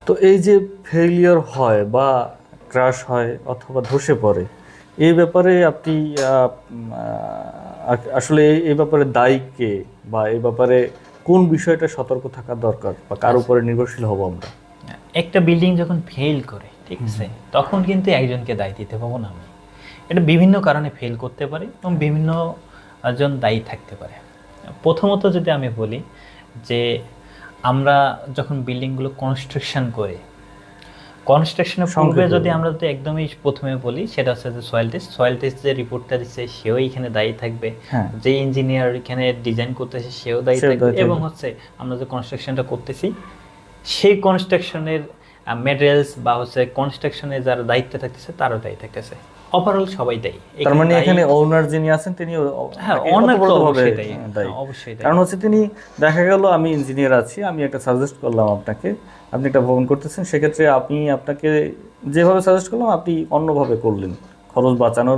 তো এই যে ফেলিয়ার হয় বা ক্রাশ হয় অথবা ধসে পড়ে, এই ব্যাপারে আপনি আসলে এই ব্যাপারে দায়ী কে, বা এই ব্যাপারে কোন বিষয়টা সতর্ক থাকা দরকার, বা কার আচ্ছা, উপরে নির্ভরশীল হব আমরা? একটা বিল্ডিং যখন ফেল করে, ঠিক আছে, তখন কিন্তু একজনকে দায় দিতে পারবো না আমি। এটা বিভিন্ন কারণে ফেল করতে পারে এবং বিভিন্ন জন দায়ী থাকতে পারে। প্রথমত যদি আমি বলি যে আমরা যখন বিল্ডিংগুলো কনস্ট্রাকশন করে, কনস্ট্রাকশনের পূর্বে সংক্ষেপে যদি বলুন। আমরা যদি একদমই প্রথমে বলি, সেটা হচ্ছে যে সয়েল টেস্ট যে রিপোর্টটা দিচ্ছে সেও এখানে দায়ী থাকবে, হ্যাঁ, যে ইঞ্জিনিয়ার এখানে ডিজাইন করতেছে সেও দায়ী সেও থাকবে, দায়ী এবং থাকবে। হচ্ছে আমরা যে কনস্ট্রাকশনটা করতেছি সেই কনস্ট্রাকশনের ম্যাটেরিয়ালস বা হচ্ছে কনস্ট্রাকশনে যারা দায়িত্বে থাকতেছে তারও দায়ী থাকতেছে। ওভারঅল সবাই দায়ী তার এখানে মানে দায়ী। এখানে ওনার যিনি আছেন তিনি হ্যাঁ, অনার তো ওতপ্রোতভাবে অবশ্যই দায়ী, দায়ী। হ্যাঁ অবশ্যই দায়ী। কারণ হচ্ছে তিনি, দেখা গেল আমি ইঞ্জিনিয়ার আছি, আমি একটা সাজেস্ট করলাম আপনাকে, আপনি একটা ভবন করতেছেন, সেক্ষেত্রে আমি আপনাকে যেভাবে সাজেস্ট করলাম আপনি অন্যভাবে করলেন খরচ বাঁচানোর